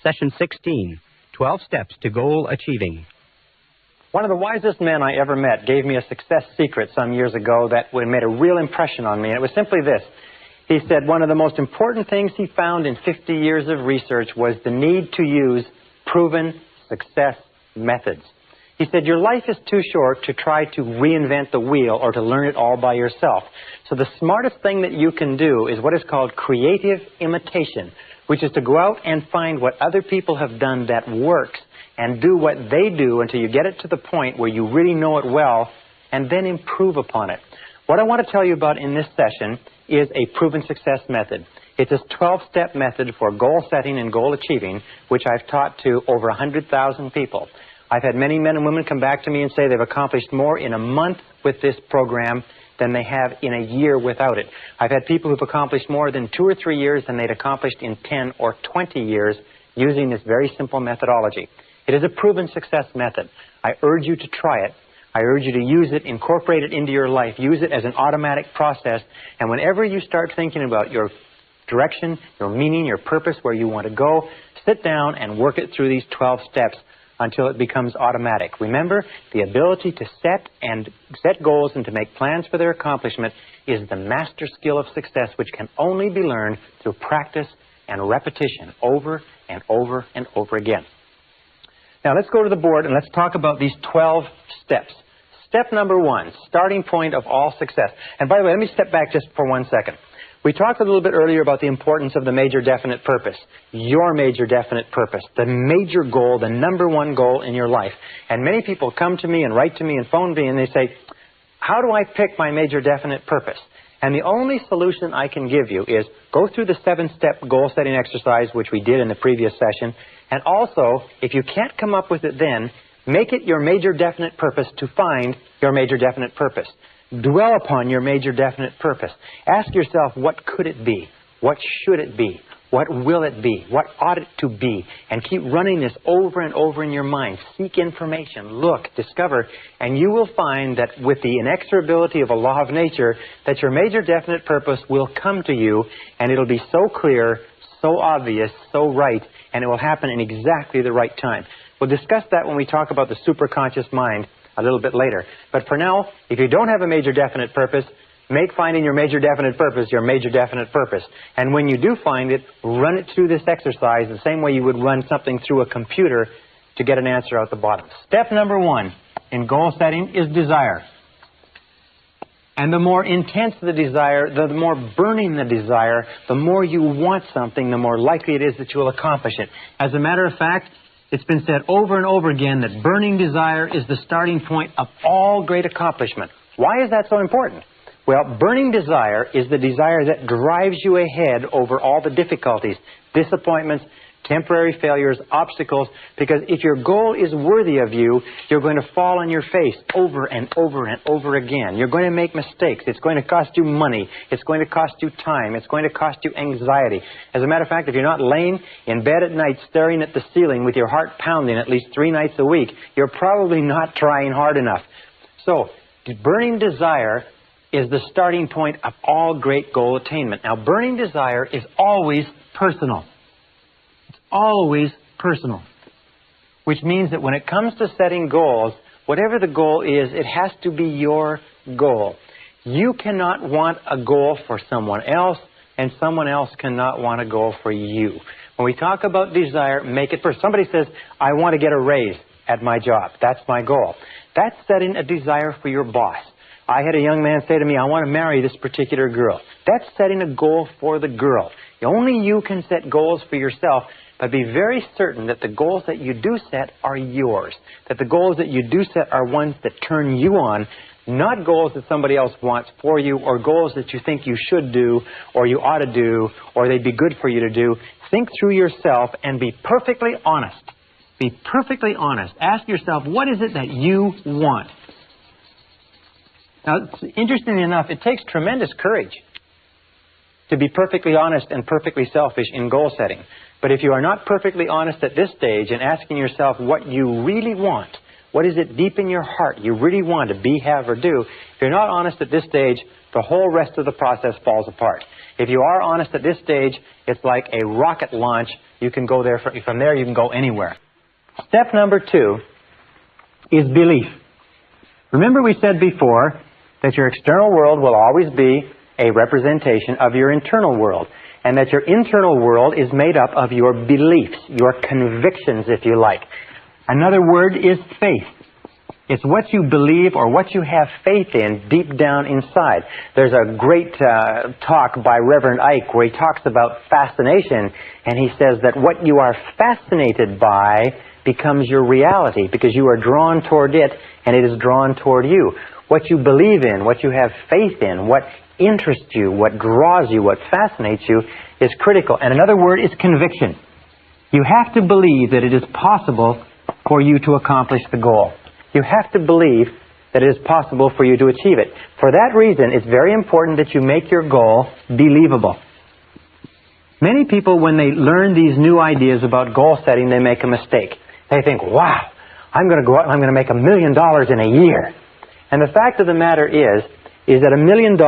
Session 16, 12 Steps to Goal Achieving. One of the wisest men I ever met gave me a success secret some years ago that made a real impression on me, and it was simply this. He said one of the most important things he found in 50 years of research was the need to use proven success methods. He said your life is too short to try to reinvent the wheel or to learn it all by yourself. So the smartest thing that you can do is what is called creative imitation, which is to go out and find what other people have done that works and do what they do until you get it to the point where you really know it well and then improve upon it. What I want to tell you about in this session is a proven success method. It's a 12-step method for goal setting and goal achieving, which I've taught to over 100,000 people. I've had many men and women come back to me and say they've accomplished more in a month with this program than they have in a year without it. I've had people who've accomplished more than 2 or 3 years than they'd accomplished in 10 or 20 years using this very simple methodology. It is a proven success method. I urge you to try it. I urge you to use it, incorporate it into your life, use it as an automatic process, and whenever you start thinking about your direction, your meaning, your purpose, where you want to go, sit down and work it through these 12 steps until it becomes automatic. Remember, the ability to set goals and to make plans for their accomplishment is the master skill of success, which can only be learned through practice and repetition over and over and over again. Now let's go to the board and let's talk about these 12 steps. Step number 1, starting point of all success. And by the way, let me step back just for 1 second. We talked a little bit earlier about the importance of the major definite purpose, your major definite purpose, the major goal, the number 1 goal in your life. And many people come to me and write to me and phone me and they say, how do I pick my major definite purpose? And the only solution I can give you is go through the 7-step goal setting exercise, which we did in the previous session. And also, if you can't come up with it then, make it your major definite purpose to find your major definite purpose. Dwell upon your major definite purpose. Ask yourself, what could it be? What should it be? What will it be? What ought it to be? And keep running this over and over in your mind. Seek information, look, discover, and you will find that with the inexorability of a law of nature, that your major definite purpose will come to you, and it'll be so clear, so obvious, so right, and it will happen in exactly the right time. We'll discuss that when we talk about the superconscious mind a little bit later. But for now, if you don't have a major definite purpose, make finding your major definite purpose your major definite purpose. And when you do find it, run it through this exercise the same way you would run something through a computer to get an answer out the bottom. Step number 1 in goal setting is desire. And the more intense the desire, the more burning the desire, the more you want something, the more likely it is that you will accomplish it. As a matter of fact, it's been said over and over again that burning desire is the starting point of all great accomplishment. Why is that so important? Well, burning desire is the desire that drives you ahead over all the difficulties, disappointments, temporary failures, obstacles, because if your goal is worthy of you, you're going to fall on your face over and over and over again. You're going to make mistakes. It's going to cost you money. It's going to cost you time. It's going to cost you anxiety. As a matter of fact, if you're not laying in bed at night staring at the ceiling with your heart pounding at least 3 nights a week, you're probably not trying hard enough. So, burning desire is the starting point of all great goal attainment. Now, burning desire is always personal. Always personal, which means that when it comes to setting goals, whatever the goal is, it has to be your goal. You cannot want a goal for someone else, and someone else cannot want a goal for you. When we talk about desire, make it personal. Somebody says, I want to get a raise at my job. That's my goal. That's setting a desire for your boss. I had a young man say to me, I want to marry this particular girl. That's setting a goal for the girl. Only you can set goals for yourself. But be very certain that the goals that you do set are yours. That the goals that you do set are ones that turn you on, not goals that somebody else wants for you, or goals that you think you should do, or you ought to do, or they'd be good for you to do. Think through yourself and be perfectly honest. Be perfectly honest. Ask yourself, what is it that you want? Now, interestingly enough, it takes tremendous courage to be perfectly honest and perfectly selfish in goal setting. But if you are not perfectly honest at this stage and asking yourself what you really want, what is it deep in your heart you really want to be, have, or do, if you're not honest at this stage, the whole rest of the process falls apart. If you are honest at this stage, it's like a rocket launch. You can go there, from there you can go anywhere. Step number 2 is belief. Remember we said before that your external world will always be a representation of your internal world, and that your internal world is made up of your beliefs, your convictions, if you like. Another word is faith. It's what you believe or what you have faith in deep down inside. There's a great talk by Reverend Ike where he talks about fascination, and he says that what you are fascinated by becomes your reality because you are drawn toward it and it is drawn toward you. What you believe in, what you have faith in, what interests you, what draws you, what fascinates you is critical. And another word is conviction. You have to believe that it is possible for you to accomplish the goal. You have to believe that it is possible for you to achieve it. For that reason, it's very important that you make your goal believable. Many people, when they learn these new ideas about goal setting, they make a mistake. They think, wow, I'm going to go out and I'm going to make $1 million in a year. And the fact of the matter is that $1 million,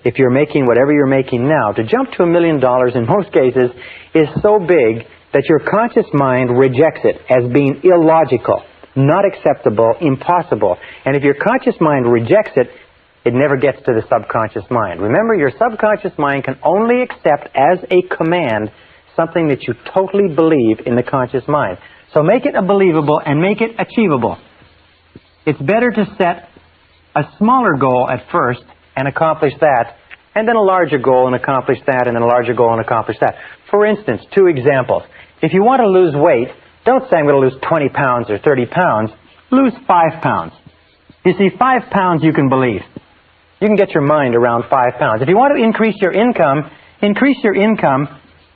if you're making whatever you're making now, to jump to $1 million in most cases is so big that your conscious mind rejects it as being illogical, not acceptable, impossible. And if your conscious mind rejects it, it never gets to the subconscious mind. Remember, your subconscious mind can only accept as a command something that you totally believe in the conscious mind. So make it believable and make it achievable. It's better to set a smaller goal at first and accomplish that, and then a larger goal and accomplish that, and then a larger goal and accomplish that. For instance, 2 examples. If you want to lose weight, don't say I'm going to lose 20 pounds or 30 pounds. Lose 5 pounds. You see, 5 pounds you can believe. You can get your mind around 5 pounds. If you want to increase your income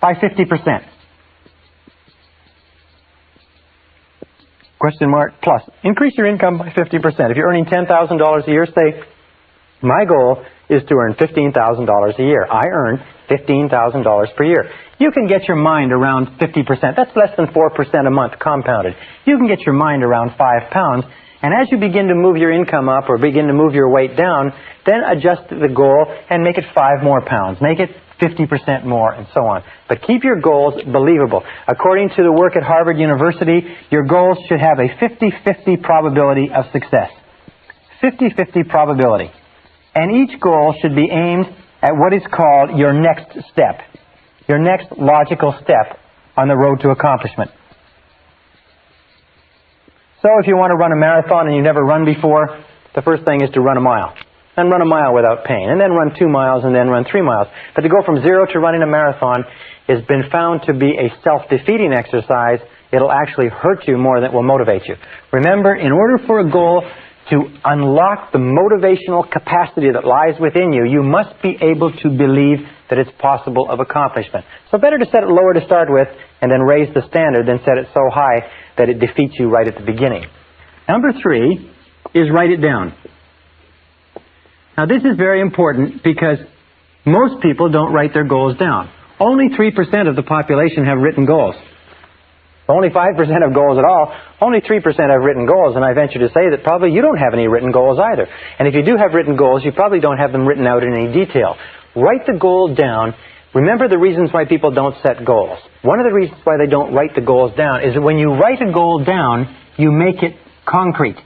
by 50%. Question mark plus. Increase your income by 50%. If you're earning $10,000 a year, say, my goal is to earn $15,000 a year. I earn $15,000 per year. You can get your mind around 50%. That's less than 4% a month compounded. You can get your mind around 5 pounds. And as you begin to move your income up or begin to move your weight down, then adjust the goal and make it 5 more pounds. Make it 50% more, and so on. But keep your goals believable. According to the work at Harvard University, your goals should have a 50-50 probability of success. 50-50 probability. And each goal should be aimed at what is called your next step. Your next logical step on the road to accomplishment. So if you want to run a marathon and you've never run before, the first thing is to run a mile. And run a mile without pain. And then run 2 miles and then run 3 miles. But to go from 0 to running a marathon has been found to be a self-defeating exercise. It'll actually hurt you more than it will motivate you. Remember, in order for a goal to unlock the motivational capacity that lies within you, you must be able to believe that it's possible of accomplishment. So better to set it lower to start with and then raise the standard than set it so high that it defeats you right at the beginning. Number 3 is write it down. Now this is very important because most people don't write their goals down. Only 3% of the population have written goals. Only 5% have goals at all. Only 3% have written goals, and I venture to say that probably you don't have any written goals either. And if you do have written goals, you probably don't have them written out in any detail. Write the goal down. Remember the reasons why people don't set goals. One of the reasons why they don't write the goals down is that when you write a goal down, you make it concrete.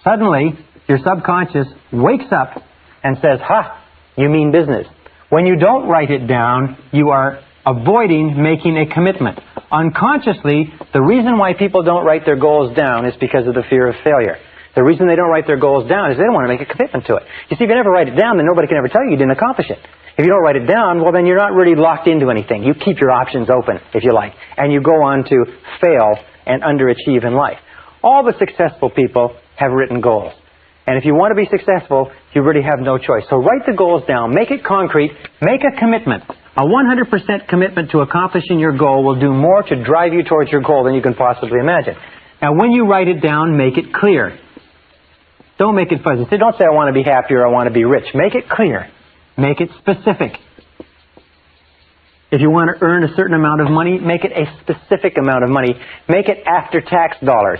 Suddenly, your subconscious wakes up and says, ha, you mean business. When you don't write it down, you are avoiding making a commitment. Unconsciously, the reason why people don't write their goals down is because of the fear of failure. The reason they don't write their goals down is they don't want to make a commitment to it. You see, if you never write it down, then nobody can ever tell you didn't accomplish it. If you don't write it down, well, then you're not really locked into anything. You keep your options open, if you like, and you go on to fail and underachieve in life. All the successful people have written goals. And if you want to be successful, you really have no choice. So write the goals down, make it concrete, make a commitment. A 100% commitment to accomplishing your goal will do more to drive you towards your goal than you can possibly imagine. Now, when you write it down, make it clear. Don't make it fuzzy. Don't say, I want to be happy or I want to be rich. Make it clear. Make it specific. If you want to earn a certain amount of money, make it a specific amount of money. Make it after-tax dollars.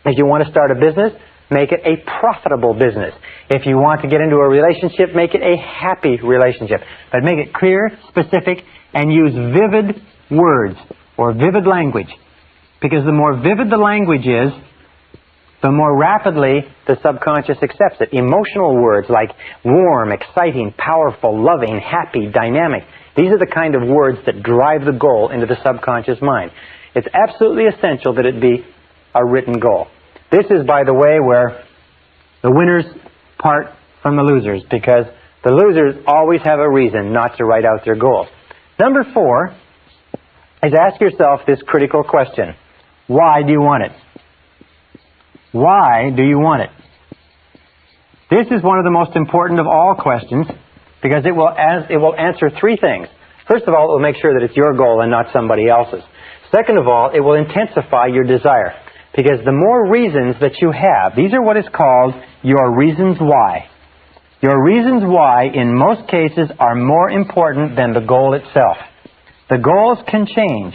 If you want to start a business, make it a profitable business. If you want to get into a relationship, make it a happy relationship. But make it clear, specific, and use vivid words or vivid language. Because the more vivid the language is, the more rapidly the subconscious accepts it. Emotional words like warm, exciting, powerful, loving, happy, dynamic. These are the kind of words that drive the goal into the subconscious mind. It's absolutely essential that it be a written goal. This is, by the way, where the winners part from the losers, because the losers always have a reason not to write out their goals. Number 4 is ask yourself this critical question. Why do you want it? Why do you want it? This is one of the most important of all questions because it will answer 3 things. First of all, it will make sure that it's your goal and not somebody else's. Second of all, it will intensify your desire because the more reasons that you have, these are what is called your reasons why. Your reasons why, in most cases, are more important than the goal itself. The goals can change.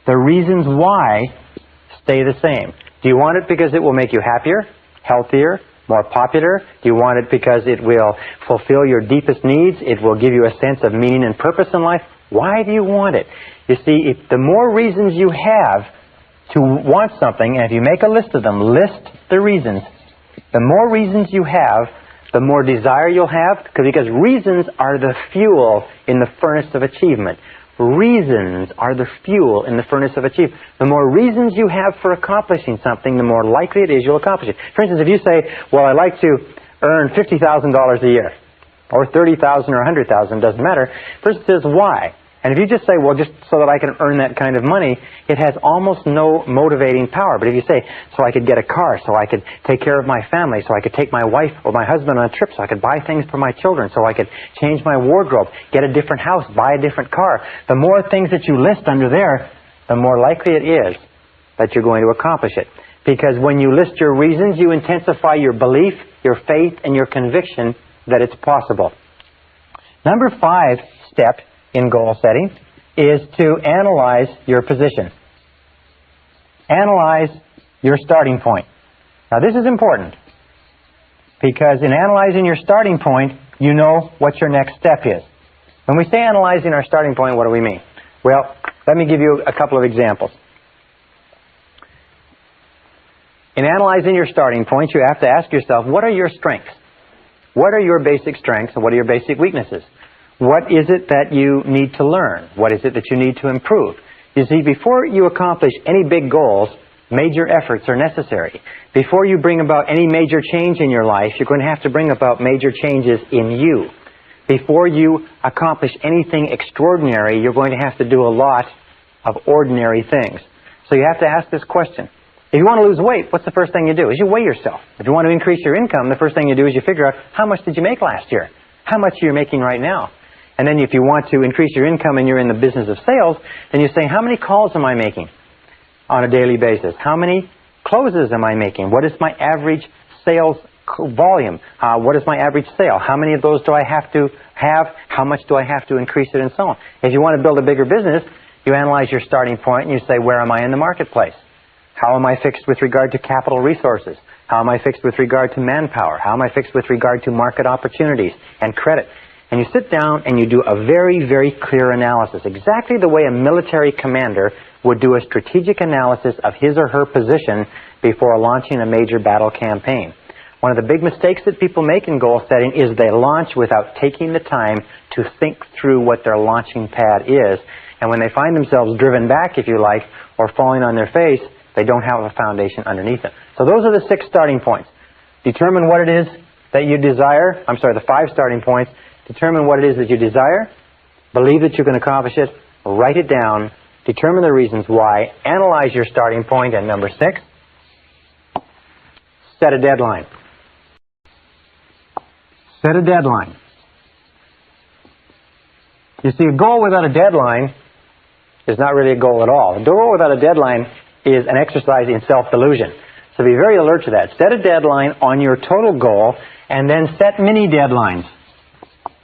The reasons why stay the same. Do you want it because it will make you happier, healthier, more popular? Do you want it because it will fulfill your deepest needs? It will give you a sense of meaning and purpose in life? Why do you want it? You see, if the more reasons you have to want something, and if you make a list of them, list the reasons, the more reasons you have, the more desire you'll have, because reasons are the fuel in the furnace of achievement. Reasons are the fuel in the furnace of achievement. The more reasons you have for accomplishing something, the more likely it is you'll accomplish it. For instance, if you say, well, I'd like to earn $50,000 a year, or $30,000 or $100,000, doesn't matter. The person says, why? And if you just say, well, just so that I can earn that kind of money, it has almost no motivating power. But if you say, so I could get a car, so I could take care of my family, so I could take my wife or my husband on a trip, so I could buy things for my children, so I could change my wardrobe, get a different house, buy a different car. The more things that you list under there, the more likely it is that you're going to accomplish it. Because when you list your reasons, you intensify your belief, your faith, and your conviction that it's possible. Number 5 step in goal setting is to analyze your position. Analyze your starting point. Now this is important because in analyzing your starting point, you know what your next step is. When we say analyzing our starting point, what do we mean? Well, let me give you a couple of examples. In analyzing your starting point, you have to ask yourself, what are your strengths? What are your basic strengths and what are your basic weaknesses? What is it that you need to learn? What is it that you need to improve? You see, before you accomplish any big goals, major efforts are necessary. Before you bring about any major change in your life, you're going to have to bring about major changes in you. Before you accomplish anything extraordinary, you're going to have to do a lot of ordinary things. So you have to ask this question. If you want to lose weight, what's the first thing you do? Is you weigh yourself. If you want to increase your income, the first thing you do is you figure out how much did you make last year? How much are you making right now? And then if you want to increase your income and you're in the business of sales, then you say, how many calls am I making on a daily basis? How many closes am I making? What is my average sales volume? What is my average sale? How many of those do I have to have? How much do I have to increase it and so on? If you want to build a bigger business, you analyze your starting point and you say, where am I in the marketplace? How am I fixed with regard to capital resources? How am I fixed with regard to manpower? How am I fixed with regard to market opportunities and credit? And you sit down and you do a very, very clear analysis, exactly the way a military commander would do a strategic analysis of his or her position before launching a major battle campaign. One of the big mistakes that people make in goal setting is they launch without taking the time to think through what their launching pad is. And when they find themselves driven back, if you like, or falling on their face, they don't have a foundation underneath them. So those are the 6 starting points. Determine what it is that you desire. The 5 starting points. Determine what it is that you desire. Believe that you can accomplish it. Write it down. Determine the reasons why. Analyze your starting point. And number 6, set a deadline. Set a deadline. You see, a goal without a deadline is not really a goal at all. A goal without a deadline is an exercise in self-delusion. So be very alert to that. Set a deadline on your total goal and then set mini deadlines.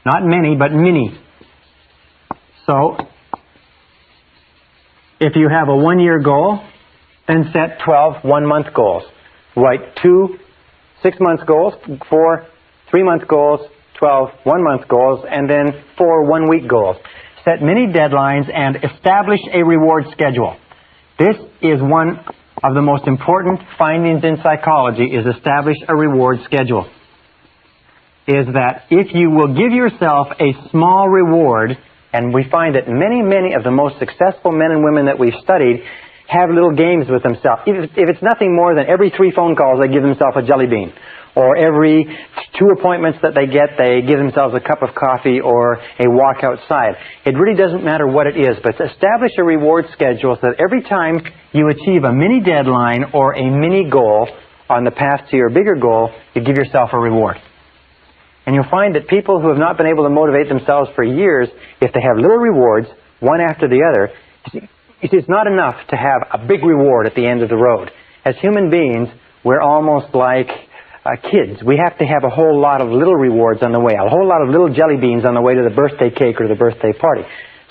Not many, but mini. So, if you have a 1-year goal, then set 12 one-month goals. Write 2 6 months goals, 4 3-month goals, 12 1-month goals, and then 4 1-week goals. Set many deadlines and establish a reward schedule. This is one of the most important findings in psychology, is establish a reward schedule. Is that if you will give yourself a small reward, and we find that many of the most successful men and women that we've studied have little games with themselves. If it's nothing more than every 3 phone calls they give themselves a jelly bean, or every 2 appointments that they get they give themselves a cup of coffee or a walk outside. It really doesn't matter what it is, but establish a reward schedule so that every time you achieve a mini deadline or a mini goal on the path to your bigger goal, you give yourself a reward. And you'll find that people who have not been able to motivate themselves for years, if they have little rewards, one after the other, it's not enough to have a big reward at the end of the road. As human beings, we're almost like kids. We have to have a whole lot of little rewards on the way, a whole lot of little jelly beans on the way to the birthday cake or the birthday party.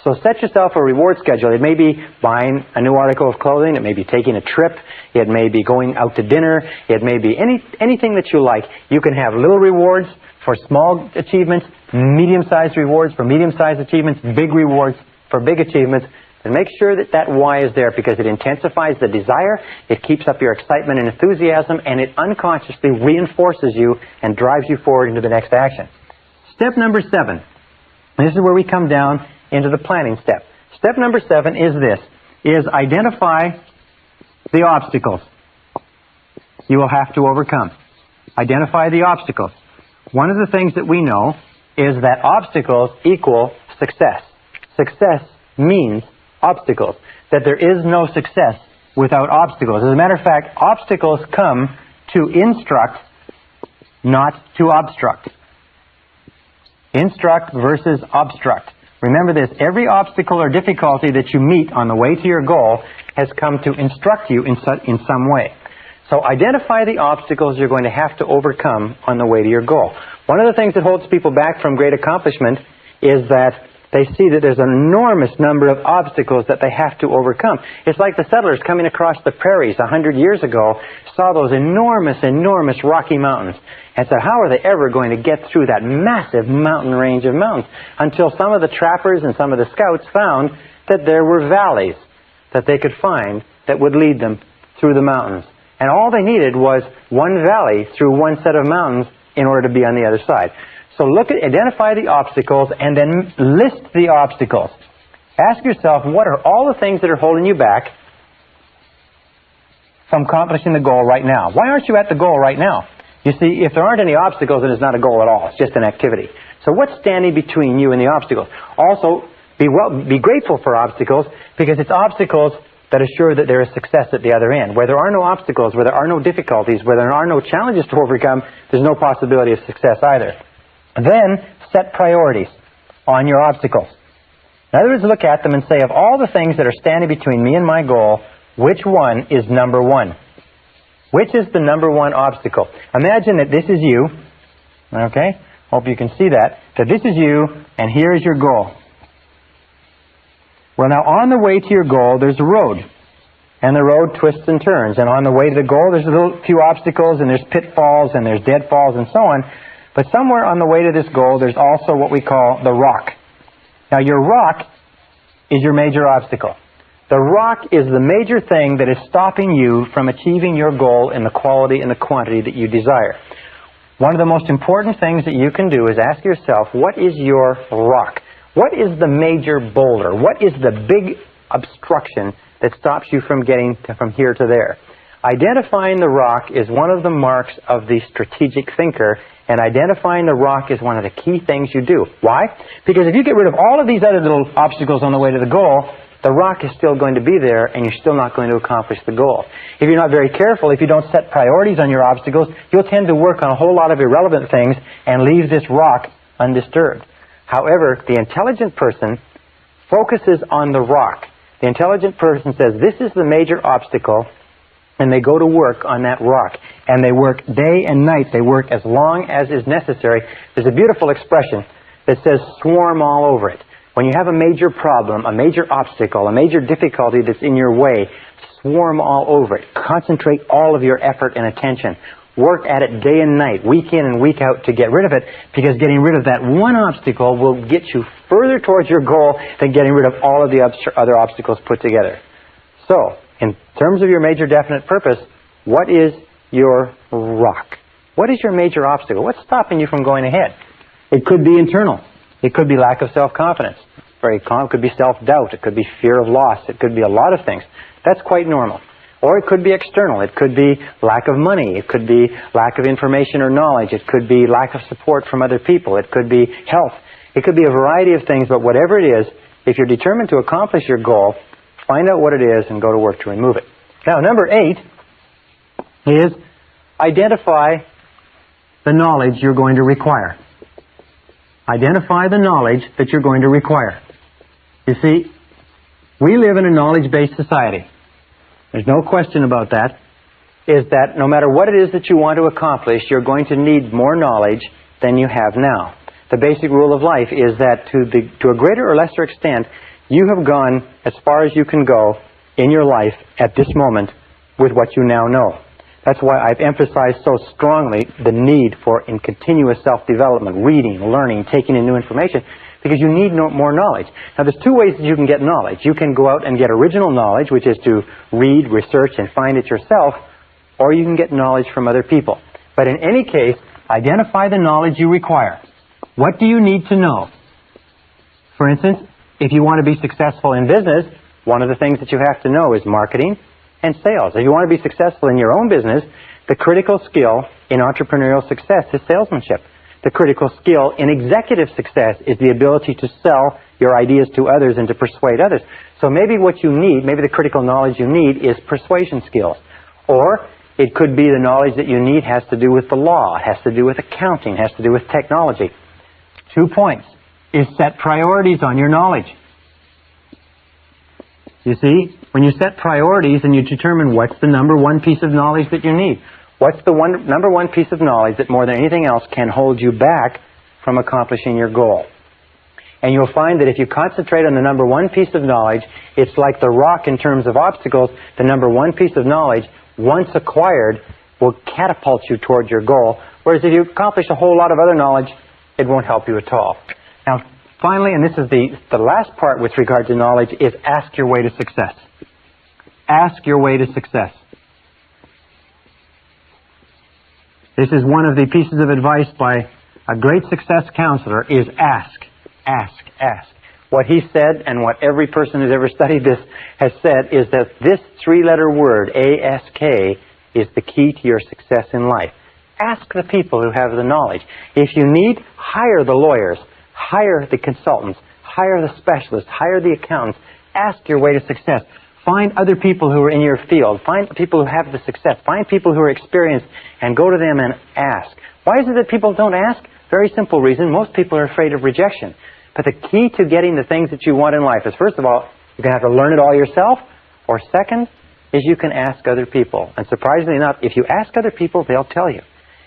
So set yourself a reward schedule. It may be buying a new article of clothing. It may be taking a trip. It may be going out to dinner. It may be anything that you like. You can have little rewards for small achievements, medium-sized rewards for medium-sized achievements, big rewards for big achievements. And make sure that that why is there, because it intensifies the desire, it keeps up your excitement and enthusiasm, and it unconsciously reinforces you and drives you forward into the next action. Step number 7. And this is where we come down into the planning step. Step number 7 is this, is identify the obstacles you will have to overcome. Identify the obstacles. One of the things that we know is that obstacles equal success. Success means obstacles. That there is no success without obstacles. As a matter of fact, obstacles come to instruct, not to obstruct. Instruct versus obstruct. Remember this, every obstacle or difficulty that you meet on the way to your goal has come to instruct you in some way. So identify the obstacles you're going to have to overcome on the way to your goal. One of the things that holds people back from great accomplishment is that they see that there's an enormous number of obstacles that they have to overcome. It's like the settlers coming across the prairies 100 years ago saw those enormous Rocky Mountains and said, how are they ever going to get through that massive mountain range of mountains? Until some of the trappers and some of the scouts found that there were valleys that they could find that would lead them through the mountains. And all they needed was one valley through one set of mountains in order to be on the other side. So identify the obstacles and then list the obstacles. Ask yourself, what are all the things that are holding you back from accomplishing the goal right now? Why aren't you at the goal right now? You see, if there aren't any obstacles, then it's not a goal at all. It's just an activity. So what's standing between you and the obstacles? Also, be grateful for obstacles, because it's obstacles that assure that there is success at the other end. Where there are no obstacles, where there are no difficulties, where there are no challenges to overcome, there's no possibility of success either. Then set priorities on your obstacles. In other words, look at them and say, of all the things that are standing between me and my goal, which one is number 1? Which is the number 1 obstacle? Imagine that this is you. Okay? Hope you can see that. That this is you, and here is your goal. Well, now, on the way to your goal, there's a road. And the road twists and turns. And on the way to the goal, there's a few obstacles, and there's pitfalls, and there's deadfalls, and so on. But somewhere on the way to this goal, there's also what we call the rock. Now, your rock is your major obstacle. The rock is the major thing that is stopping you from achieving your goal in the quality and the quantity that you desire. One of the most important things that you can do is ask yourself, what is your rock? What is the major boulder? What is the big obstruction that stops you from getting from here to there? Identifying the rock is one of the marks of the strategic thinker, and identifying the rock is one of the key things you do. Why? Because if you get rid of all of these other little obstacles on the way to the goal, the rock is still going to be there, and you're still not going to accomplish the goal. If you're not very careful, if you don't set priorities on your obstacles, you'll tend to work on a whole lot of irrelevant things and leave this rock undisturbed. However, the intelligent person focuses on the rock. The intelligent person says, this is the major obstacle, and they go to work on that rock. And they work day and night. They work as long as is necessary. There's a beautiful expression that says, swarm all over it. When you have a major problem, a major obstacle, a major difficulty that's in your way, swarm all over it. Concentrate all of your effort and attention. work at it day and night, week in and week out to get rid of it, because getting rid of that one obstacle will get you further towards your goal than getting rid of all of the other obstacles put together. So, in terms of your major definite purpose, what is your rock? What is your major obstacle? What's stopping you from going ahead? It could be internal. It could be lack of self-confidence. It could be self-doubt. It could be fear of loss. It could be a lot of things. That's quite normal. Or it could be external. It could be lack of money. It could be lack of information or knowledge. It could be lack of support from other people. It could be health. It could be a variety of things, but whatever it is, if you're determined to accomplish your goal, find out what it is and go to work to remove it. Now, number 8 is identify the knowledge you're going to require. Identify the knowledge that you're going to require. You see, we live in a knowledge-based society. There's no question about that. Is that no matter what it is that you want to accomplish, you're going to need more knowledge than you have now. The basic rule of life is that to a greater or lesser extent, you have gone as far as you can go in your life at this moment with what you now know. That's why I've emphasized so strongly the need for continuous self-development, reading, learning, taking in new information, because you need more knowledge. Now, there's 2 ways that you can get knowledge. You can go out and get original knowledge, which is to read, research, and find it yourself, or you can get knowledge from other people. But in any case, identify the knowledge you require. What do you need to know? For instance, if you want to be successful in business, one of the things that you have to know is marketing and sales. If you want to be successful in your own business, the critical skill in entrepreneurial success is salesmanship. The critical skill in executive success is the ability to sell your ideas to others and to persuade others. So maybe what you need, maybe the critical knowledge you need is persuasion skills. Or it could be the knowledge that you need has to do with the law, has to do with accounting, has to do with technology. 2 points is set priorities on your knowledge. You see, when you set priorities and you determine what's the number 1 piece of knowledge that you need, what's the number 1 piece of knowledge that more than anything else can hold you back from accomplishing your goal? And you'll find that if you concentrate on the number 1 piece of knowledge, it's like the rock in terms of obstacles. The number 1 piece of knowledge, once acquired, will catapult you toward your goal. Whereas if you accomplish a whole lot of other knowledge, it won't help you at all. Now, finally, and this is the last part with regard to knowledge, is ask your way to success. Ask your way to success. This is one of the pieces of advice by a great success counselor, is ask, ask, ask. What he said, and what every person who's ever studied this has said, is that this 3-letter word, ASK, is the key to your success in life. Ask the people who have the knowledge. If you need, hire the lawyers, hire the consultants, hire the specialists, hire the accountants. Ask your way to success. Find other people who are in your field. Find people who have the success. Find people who are experienced and go to them and ask. Why is it that people don't ask? Very simple reason. Most people are afraid of rejection. But the key to getting the things that you want in life is, first of all, you're going to have to learn it all yourself. Or second, is you can ask other people. And surprisingly enough, if you ask other people, they'll tell you.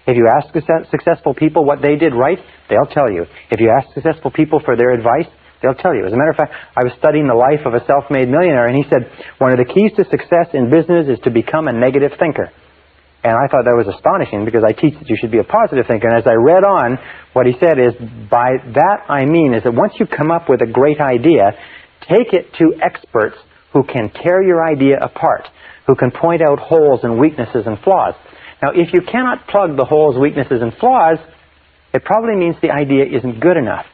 If you ask successful people what they did right, they'll tell you. If you ask successful people for their advice, they'll tell you. As a matter of fact, I was studying the life of a self-made millionaire, and he said, one of the keys to success in business is to become a negative thinker. And I thought that was astonishing, because I teach that you should be a positive thinker. And as I read on, what he said is, by that I mean is that once you come up with a great idea, take it to experts who can tear your idea apart, who can point out holes and weaknesses and flaws. Now, if you cannot plug the holes, weaknesses, and flaws, it probably means the idea isn't good enough.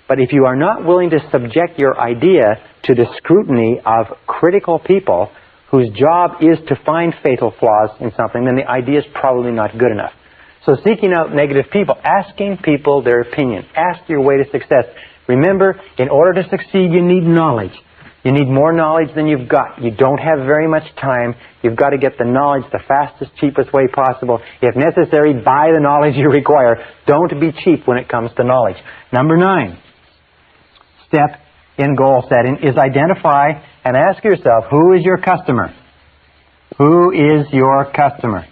But if you are not willing to subject your idea to the scrutiny of critical people whose job is to find fatal flaws in something, then the idea is probably not good enough. So seeking out negative people, asking people their opinion, ask your way to success. Remember, in order to succeed, you need knowledge. You need more knowledge than you've got. You don't have very much time. You've got to get the knowledge the fastest, cheapest way possible. If necessary, buy the knowledge you require. Don't be cheap when it comes to knowledge. Number 9 step in goal setting is identify and ask yourself, who is your customer? Who is your customer?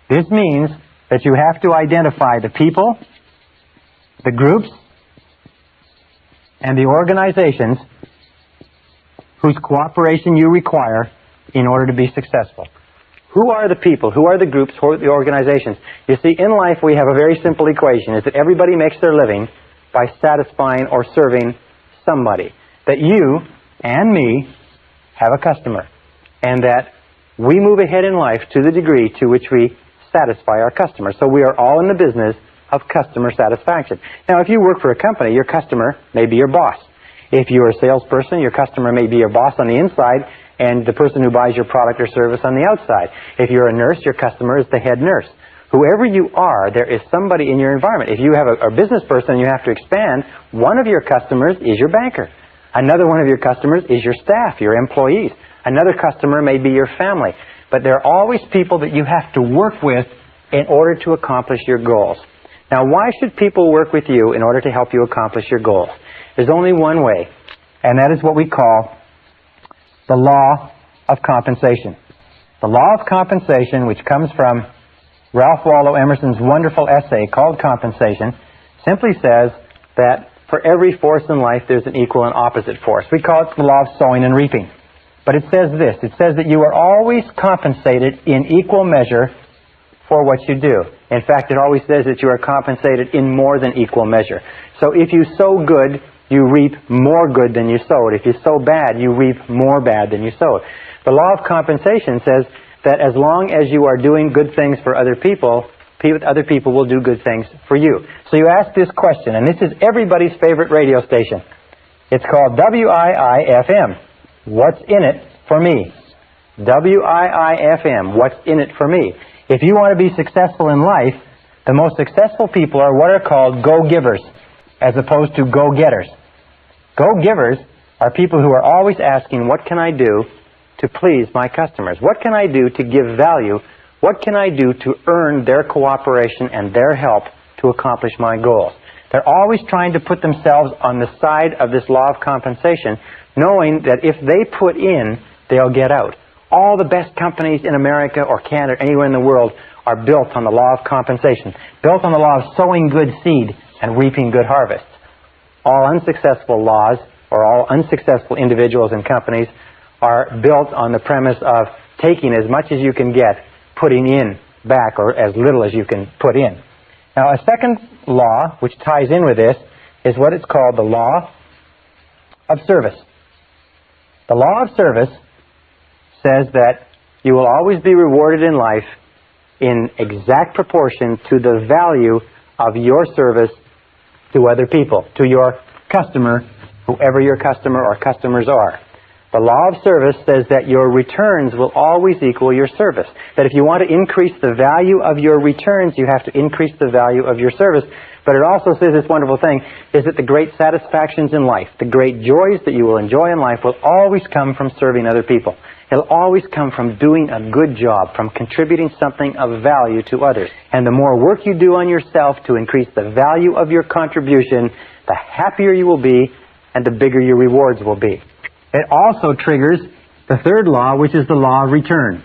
This means that you have to identify the people, the groups, and the organizations whose cooperation you require in order to be successful. Who are the people? Who are the groups? Who are the organizations? You see, in life we have a very simple equation, is that everybody makes their living by satisfying or serving somebody. That you and me have a customer. And that we move ahead in life to the degree to which we satisfy our customer. So we are all in the business of customer satisfaction. Now, if you work for a company, your customer may be your boss. If you're a salesperson, your customer may be your boss on the inside and the person who buys your product or service on the outside. If you're a nurse, your customer is the head nurse. Whoever you are, there is somebody in your environment. If you have a business person and you have to expand, one of your customers is your banker. Another one of your customers is your staff, your employees. Another customer may be your family. But there are always people that you have to work with in order to accomplish your goals. Now, why should people work with you in order to help you accomplish your goals? There's only one way, and that is what we call the law of compensation. The law of compensation, which comes from Ralph Waldo Emerson's wonderful essay called Compensation, simply says that for every force in life, there's an equal and opposite force. We call it the law of sowing and reaping. But it says this. It says that you are always compensated in equal measure for what you do. In fact, it always says that you are compensated in more than equal measure. So if you sow good, you reap more good than you sowed. If you sow bad, you reap more bad than you sowed. The law of compensation says that as long as you are doing good things for other people will do good things for you. So you ask this question, and this is everybody's favorite radio station. It's called WIIFM. What's in it for me? WIIFM. What's in it for me? If you want to be successful in life, the most successful people are what are called go-givers, as opposed to go-getters. Go-givers are people who are always asking, what can I do to please my customers? What can I do to give value? What can I do to earn their cooperation and their help to accomplish my goals? They're always trying to put themselves on the side of this law of compensation, knowing that if they put in, they'll get out. All the best companies in America or Canada, anywhere in the world, are built on the law of compensation, built on the law of sowing good seed and reaping good harvests. All unsuccessful laws, or all unsuccessful individuals and companies, are built on the premise of taking as much as you can get, putting in back, or as little as you can put in. Now, a second law, which ties in with this, is what is called the law of service. The law of service says that you will always be rewarded in life in exact proportion to the value of your service to other people, to your customer, whoever your customer or customers are. The law of service says that your returns will always equal your service. That if you want to increase the value of your returns, you have to increase the value of your service. But it also says this wonderful thing, is that the great satisfactions in life, the great joys that you will enjoy in life will always come from serving other people. It'll always come from doing a good job, from contributing something of value to others. And the more work you do on yourself to increase the value of your contribution, the happier you will be and the bigger your rewards will be. It also triggers the third law, which is the law of return.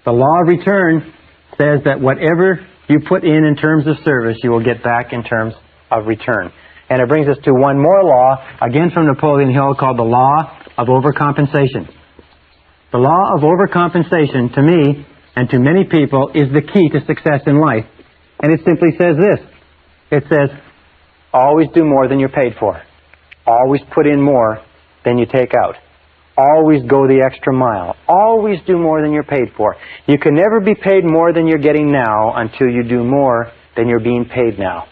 The law of return says that whatever you put in terms of service, you will get back in terms of return. And it brings us to one more law, again from Napoleon Hill, called the law of overcompensation. The law of overcompensation, to me and to many people, is the key to success in life. And it simply says this. It says, always do more than you're paid for. Always put in more than you take out. Always go the extra mile. Always do more than you're paid for. You can never be paid more than you're getting now until you do more than you're being paid now.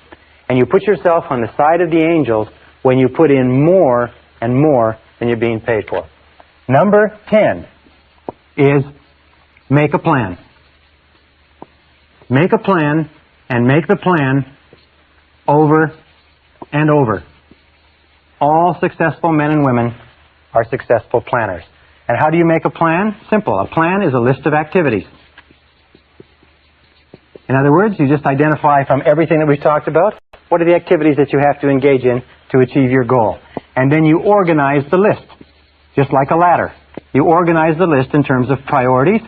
And you put yourself on the side of the angels when you put in more and more than you're being paid for. Number 10 is make a plan. Make a plan and make the plan over and over. All successful men and women are successful planners. And how do you make a plan? Simple. A plan is a list of activities. In other words, you just identify from everything that we've talked about, what are the activities that you have to engage in to achieve your goal. And then you organize the list, just like a ladder. You organize the list in terms of priorities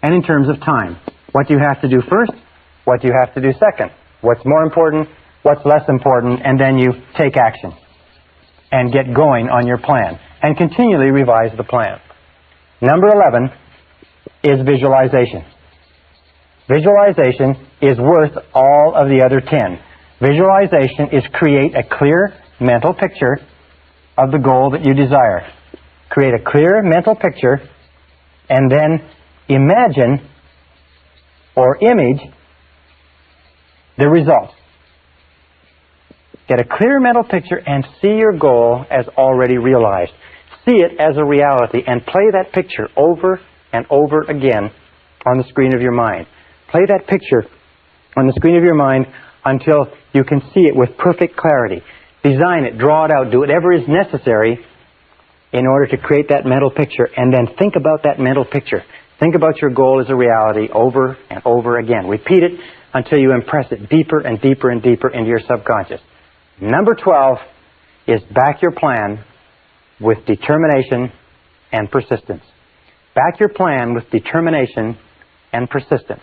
and in terms of time. What do you have to do first? What do you have to do second? What's more important? What's less important? And then you take action and get going on your plan and continually revise the plan. Number 11 is visualization. Visualization is worth all of the other 10. Visualization is create a clear mental picture of the goal that you desire. Create a clear mental picture and then imagine or image the result. Get a clear mental picture and see your goal as already realized. See it as a reality and play that picture over and over again on the screen of your mind. Play that picture on the screen of your mind until you can see it with perfect clarity. Design it, draw it out, do whatever is necessary in order to create that mental picture, and then think about that mental picture. Think about your goal as a reality over and over again. Repeat it until you impress it deeper and deeper and deeper into your subconscious. Number 12 is back your plan with determination and persistence. Back your plan with determination and persistence.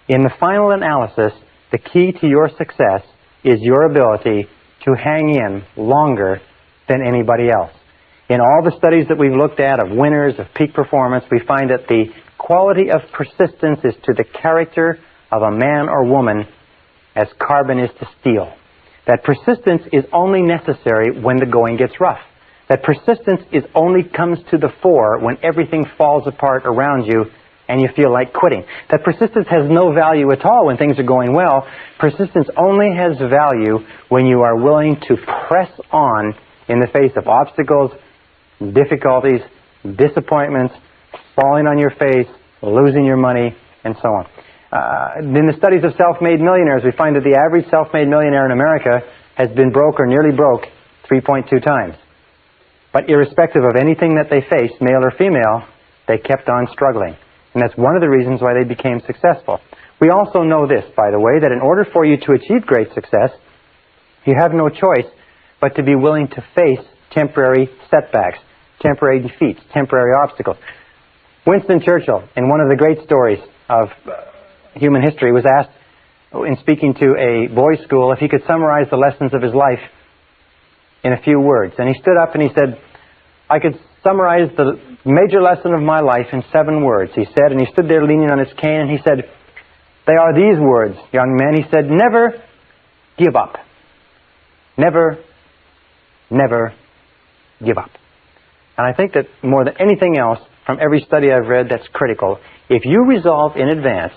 In the final analysis, the key to your success is your ability to hang in longer than anybody else. In all the studies that we've looked at of winners, of peak performance, we find that the quality of persistence is to the character of a man or woman as carbon is to steel. That persistence is only necessary when the going gets rough. That persistence only comes to the fore when everything falls apart around you and you feel like quitting. That persistence has no value at all when things are going well. Persistence only has value when you are willing to press on in the face of obstacles, difficulties, disappointments, falling on your face, losing your money, and so on. In the studies of self-made millionaires, we find that the average self-made millionaire in America has been broke or nearly broke 3.2 times. But irrespective of anything that they faced, male or female, they kept on struggling. And that's one of the reasons why they became successful. We also know this, by the way, that in order for you to achieve great success, you have no choice but to be willing to face temporary setbacks, temporary defeats, temporary obstacles. Winston Churchill, in one of the great stories of human history, was asked in speaking to a boys' school if he could summarize the lessons of his life in a few words. And he stood up and he said, I could summarize the major lesson of my life in 7 words, he said. And he stood there leaning on his cane and he said, they are these words, young man. He said, never give up. Never, never give up. And I think that more than anything else, from every study I've read, that's critical. If you resolve in advance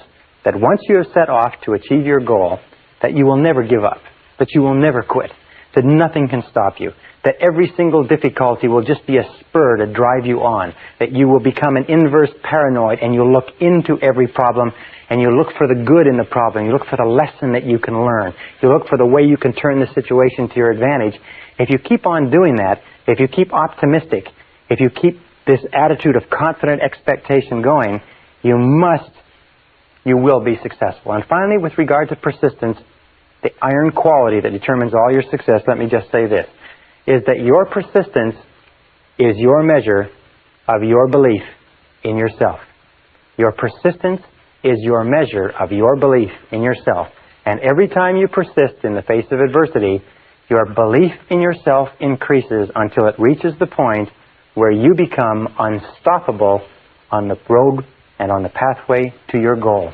that once you have set off to achieve your goal, that you will never give up, that you will never quit, that nothing can stop you, that every single difficulty will just be a spur to drive you on, that you will become an inverse paranoid and you'll look into every problem and you look for the good in the problem, you look for the lesson that you can learn, you look for the way you can turn the situation to your advantage. If you keep on doing that, if you keep optimistic, if you keep this attitude of confident expectation going, you will be successful. And finally, with regard to persistence, the iron quality that determines all your success, let me just say this, is that your persistence is your measure of your belief in yourself. Your persistence is your measure of your belief in yourself. And every time you persist in the face of adversity, your belief in yourself increases until it reaches the point where you become unstoppable on the road and on the pathway to your goals.